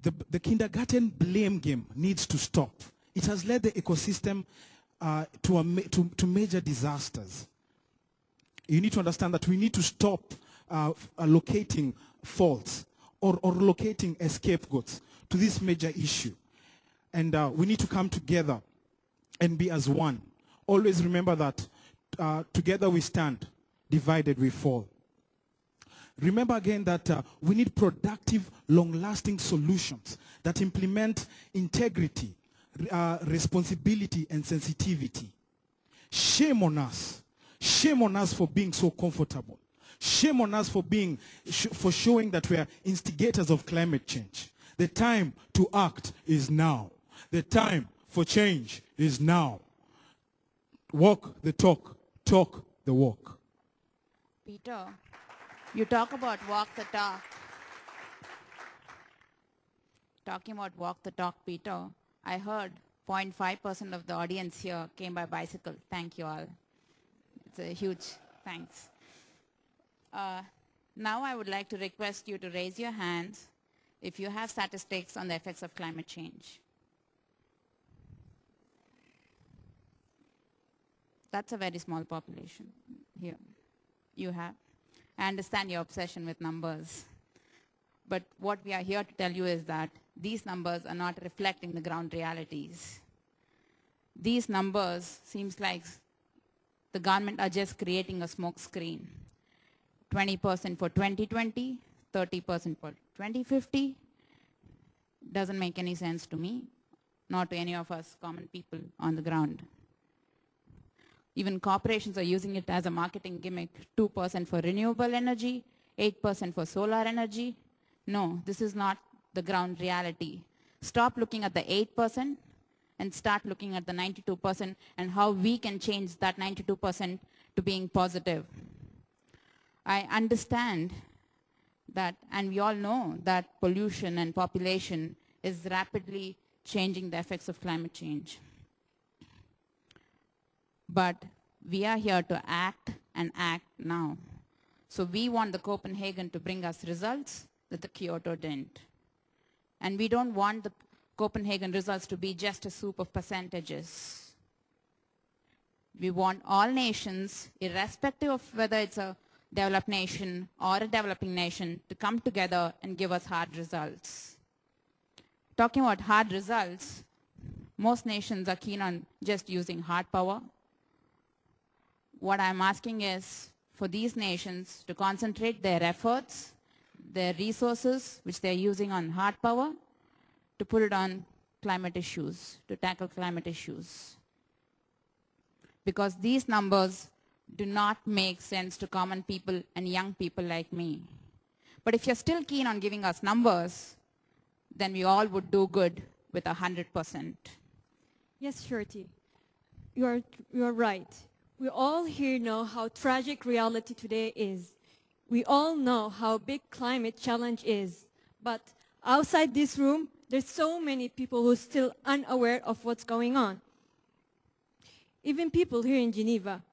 The kindergarten blame game needs to stop. It has led the ecosystem to major disasters. You need to understand that we need to stop allocating faults or locating scapegoats to this major issue. And we need to come together and be as one. Always remember that together we stand, divided we fall. Remember again that we need productive, long-lasting solutions that implement integrity, responsibility, and sensitivity. Shame on us. Shame on us for being so comfortable. Shame on us for showing that we are instigators of climate change. The time to act is now. The time for change is now. Walk the talk, talk the walk. Peter, you talk about walk the talk. Talking about walk the talk, Peter, I heard 0.5% of the audience here came by bicycle. Thank you all. It's a huge thanks. Now I would like to request you to raise your hands if you have statistics on the effects of climate change. That's a very small population here. You have. I understand your obsession with numbers. But what we are here to tell you is that these numbers are not reflecting the ground realities. These numbers seems like the government are just creating a smoke screen. 20% for 2020, 30% for 2050. Doesn't make any sense to me, not to any of us common people on the ground. Even corporations are using it as a marketing gimmick. 2% for renewable energy, 8% for solar energy. No, this is not the ground reality. Stop looking at the 8% and start looking at the 92% and how we can change that 92% to being positive. I understand that, and we all know that pollution and population is rapidly changing the effects of climate change. But we are here to act and act now. So we want the Copenhagen to bring us results that the Kyoto didn't. And we don't want the Copenhagen results to be just a soup of percentages. We want all nations, irrespective of whether it's a developed nation or a developing nation, to come together and give us hard results. Talking about hard results, most nations are keen on just using hard power. What I'm asking is for these nations to concentrate their efforts, their resources, which they're using on hard power, to put it on climate issues, to tackle climate issues. Because these numbers do not make sense to common people and young people like me. But if you're still keen on giving us numbers, then we all would do good with 100%. Yes, Shruthi, you're right. We all here know how tragic reality today is. We all know how big climate challenge is. But outside this room, there's so many people who are still unaware of what's going on. Even people here in Geneva.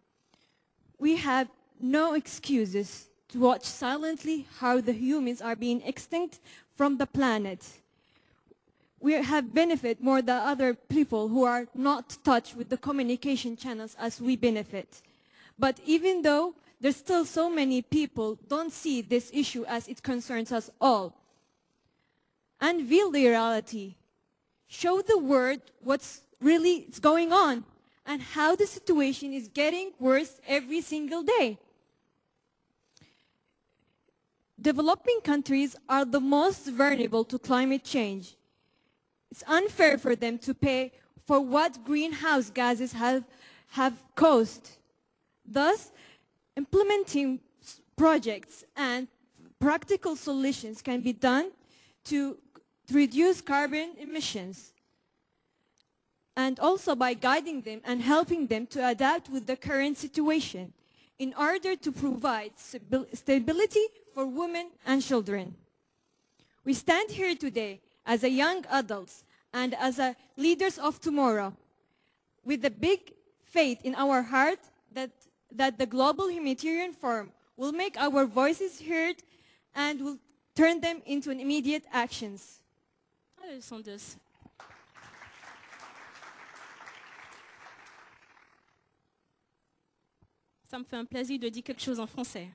We have no excuses to watch silently how the humans are being extinct from the planet. We have benefit more than other people who are not touched with the communication channels as we benefit. But even though there's still so many people don't see this issue as it concerns us all. Unveil the reality. Show the world what's really going on and how the situation is getting worse every single day. Developing countries are the most vulnerable to climate change. It's unfair for them to pay for what greenhouse gases have caused. Thus, implementing projects and practical solutions can be done to reduce carbon emissions. And also by guiding them and helping them to adapt with the current situation in order to provide stability for women and children. We stand here today as a young adults and as a leaders of tomorrow with a big faith in our heart that the Global Humanitarian Forum will make our voices heard and will turn them into immediate actions. Hello, Sundzs. Ça me fait un plaisir de dire quelque chose en français.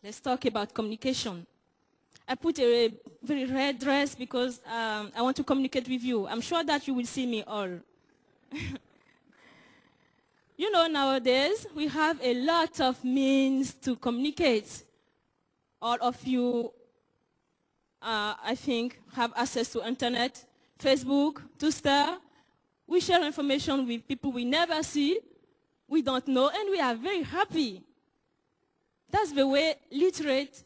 Let's talk about communication. I put a very red dress because I want to communicate with you. I'm sure that you will see me all. You know, nowadays, we have a lot of means to communicate. All of you, I think, have access to internet, Facebook, Twitter. We share information with people we never see, we don't know, and we are very happy. That's the way literate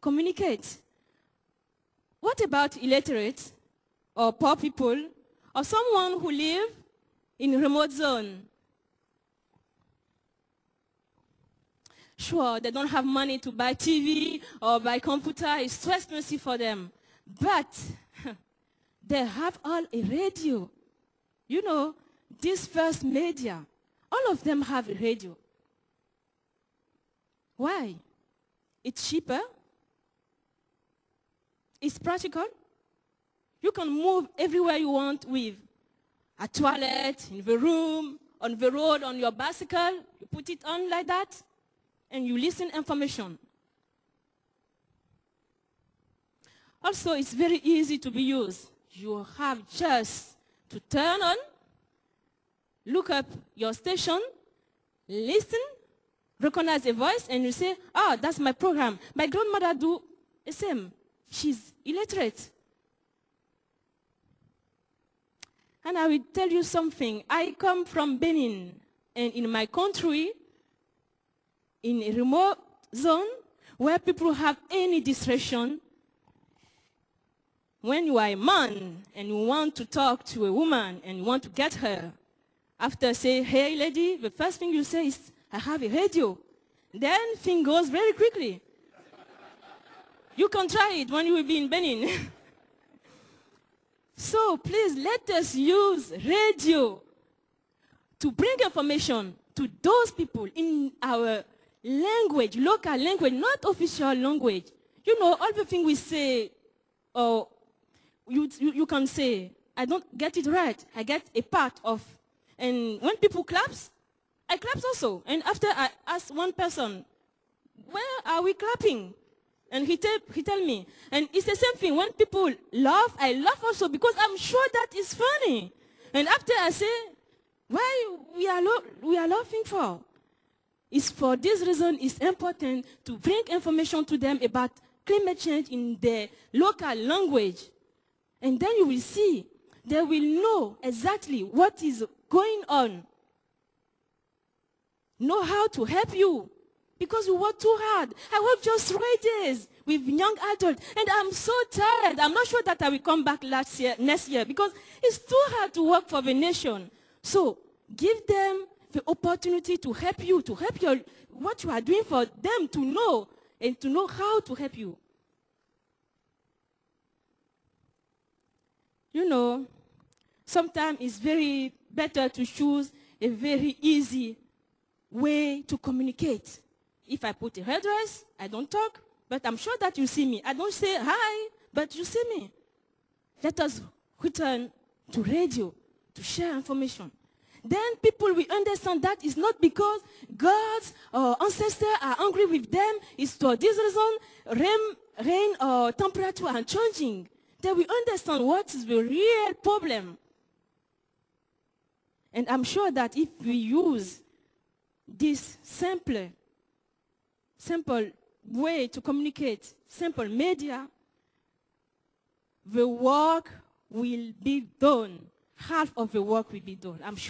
communicate. What about illiterate or poor people or someone who live in a remote zone? Sure, they don't have money to buy TV or buy computer. It's too expensive for them. But they have all a radio. You know, this first media, all of them have a radio. Why? It's cheaper. It's practical. You can move everywhere you want with a toilet, in the room, on the road, on your bicycle. You put it on like that, and you listen information. Also, it's very easy to be used. You have just to turn on, look up your station, listen, recognize a voice, and you say, oh, that's my program. My grandmother do the same. She's illiterate. And I will tell you something. I come from Benin, and in my country, in a remote zone where people have any distraction, when you are a man and you want to talk to a woman and you want to get her, after say, hey lady, the first thing you say is, I have a radio. Then thing goes very quickly. You can try it when you will be in Benin. So please let us use radio to bring information to those people in our language, local language, not official language. You know, all the things we say, or you can say, I don't get it right. I get a part of. And when people claps, I clap also. And after I ask one person, where are we clapping? And he tell me. And it's the same thing. When people laugh, I laugh also because I'm sure that is funny. And after I say, why we are laughing for? It's for this reason it's important to bring information to them about climate change in their local language. And then you will see, they will know exactly what is going on. Know how to help you. Because you work too hard. I work just 3 days with young adults, and I'm so tired. I'm not sure that I will come back next year, because it's too hard to work for the nation. So give them the opportunity to help you, to help what you are doing for them to know, and to know how to help you. You know, sometimes it's very better to choose a very easy way to communicate. If I put a headdress, I don't talk, but I'm sure that you see me. I don't say hi, but you see me. Let us return to radio to share information. Then people will understand that it's not because God's ancestors are angry with them. It's for this reason rain or temperature are changing. They will understand what is the real problem. And I'm sure that if we use this simple way to communicate, simple media, the work will be done. Half of the work will be done, I'm sure.